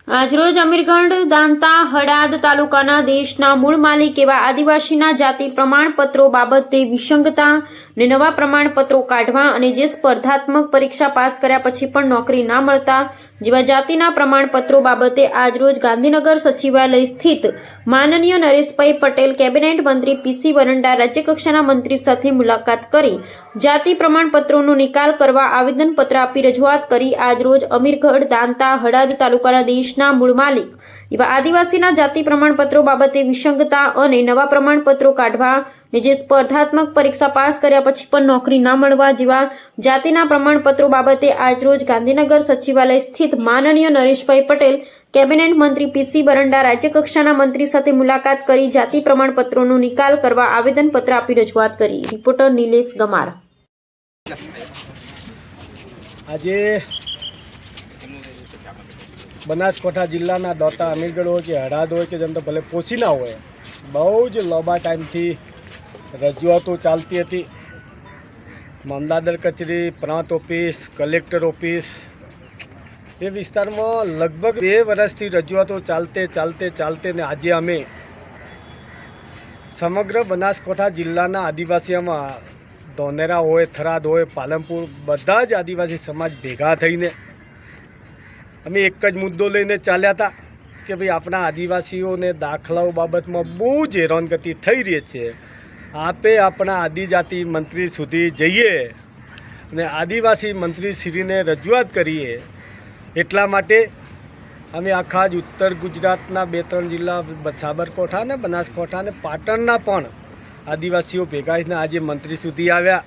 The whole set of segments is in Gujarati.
આજરોજ અમીરગઢ દાંતા હડાદ તાલુકાના દેશના મૂળ માલિક એવા આદિવાસીના જાતિ પ્રમાણપત્રો બાબતે વિસંગતા અને નવા પ્રમાણપત્રો કાઢવા અને જે સ્પર્ધાત્મક પરીક્ષા પાસ કર્યા પછી પણ નોકરી ના મળતા જેવા જાતિના પ્રમાણપત્રો બાબતે આજરોજ ગાંધીનગર સચિવાલય સ્થિત માનનીય નરેશભાઈ પટેલ કેબિનેટ મંત્રી પીસી વરંડા રાજ્યકક્ષાના મંત્રી સાથે મુલાકાત કરી જાતિ પ્રમાણપત્રોનો નિકાલ કરવા આવેદનપત્ર આપી રજૂઆત કરી આજરોજ અમીરગઢ દાંતા હડાદ તાલુકાના દેશના મૂળ માલિક એવા આદિવાસીના જાતિ પ્રમાણપત્રો બાબતે વિસંગતા અને નવા પ્રમાણપત્રો કાઢવા ને જે સ્પર્ધાત્મક પરીક્ષા પાસ કર્યા પછી પણ નોકરી ના મળવા જેવા જાતિના પ્રમાણપત્રો બાબતે આજરોજ ગાંધીનગર સચિવાલય સ્થિત માનનીય નરેશભાઈ પટેલ કેબિનેટ મંત્રી પીસી વરંડા રાજ્યકક્ષાના મંત્રી સાથે મુલાકાત કરી જાતિ પ્રમાણપત્રોનો નિકાલ કરવા આવેદનપત્ર આપી રજૂઆત કરી। રિપોર્ટર નિલેશ ગમાર। આજે બનાસકાંઠા જિલ્લાના દાંતા અમીરગઢ હોય કે હડાદ હોય કે જેમ તો ભલે પોસીના હોય બહુ જ લાંબા ટાઈમથી રજૂઆતો ચાલતી હતી। મામલતદાર કચેરી, પ્રાંત ઓફિસ, કલેક્ટર ઓફિસ એ વિસ્તારમાં લગભગ 2 વર્ષથી રજૂઆતો ચાલતે ને આજે અમે સમગ્ર બનાસકાંઠા જિલ્લાના આદિવાસીઓમાં ધોનેરા હોય, થરાદ હોય, પાલનપુર બધા જ આદિવાસી સમાજ ભેગા થઈને અમે એક જ મુદ્દો લઈને ચાલ્યા હતા કે ભાઈ આપણા આદિવાસીઓને દાખલાઓ બાબતમાં બહુ જ હેરાનગતિ થઈ રહી છે। આપે આપણા આદિજાતિ મંત્રી સુધી જઈએ અને આદિવાસી મંત્રીશ્રીને રજૂઆત કરીએ। એટલા માટે અમે આખા જ ઉત્તર ગુજરાતના 2-3 જિલ્લા સાબરકાંઠા ને બનાસકાંઠા ને પાટણના પણ આદિવાસીઓ ભેગા થઈને આજે મંત્રી સુધી આવ્યા।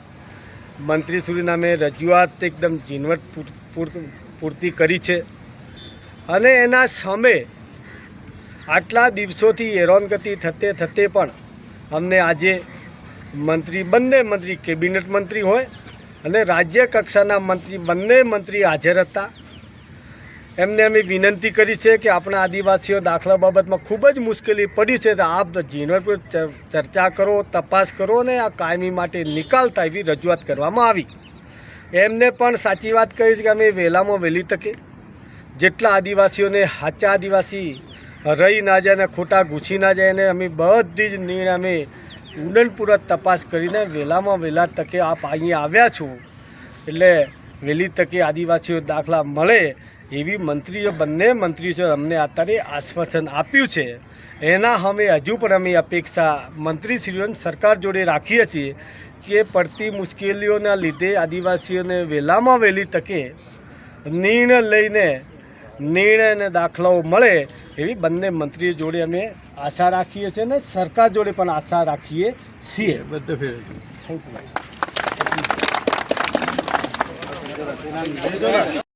મંત્રી સુધીને અમે રજૂઆત એકદમ ઝીણવટ પૂરતી કરી છે અને એના સામે આટલા દિવસોથી હેરાનગતિ થતે પણ અમને આજે બંને મંત્રી કેબિનેટ મંત્રી હોય અને રાજ્ય કક્ષાના મંત્રી બંને મંત્રી હાજર હતા। એમને અમે વિનંતી કરી છે કે આપણા આદિવાસીઓ દાખલા બાબતમાં ખૂબ જ મુશ્કેલી પડી છે તો આપ ઝીણવટપૂર્વક ચર્ચા કરો, તપાસ કરો અને આ કાયમી માટે નિકાલ થાય એવી રજૂઆત કરવામાં આવી। એમને પણ સાચી વાત કહી છે કે અમે વહેલામાં વહેલી તકે જેટલા આદિવાસીઓને સાચા આદિવાસી રહી ના જાય ને ખોટા ઘૂસી ના જાય ને અમે બધી જ નિર્ણય અમે ઊંડાણપૂર્વક તપાસ કરીને વહેલામાં વહેલા તકે આપ અહીંયા આવ્યા છો એટલે વહેલી તકે આદિવાસીઓ દાખલા મળે એવી બંને મંત્રીઓ અમને અત્યારે આશ્વાસન આપ્યું છે। એના અમે હજુ પણ અમે અપેક્ષા મંત્રીશ્રીઓને સરકાર જોડે રાખીએ છીએ કે પડતી મુશ્કેલીઓના લીધે આદિવાસીઓને વહેલામાં વહેલી તકે નિર્ણય લઈને નિર્ણયને દાખલાઓ મળે એવી બંને મંત્રીઓ જોડે અમે આશા રાખીએ છીએ અને સરકાર જોડે પણ આશા રાખીએ છીએ। Thank you.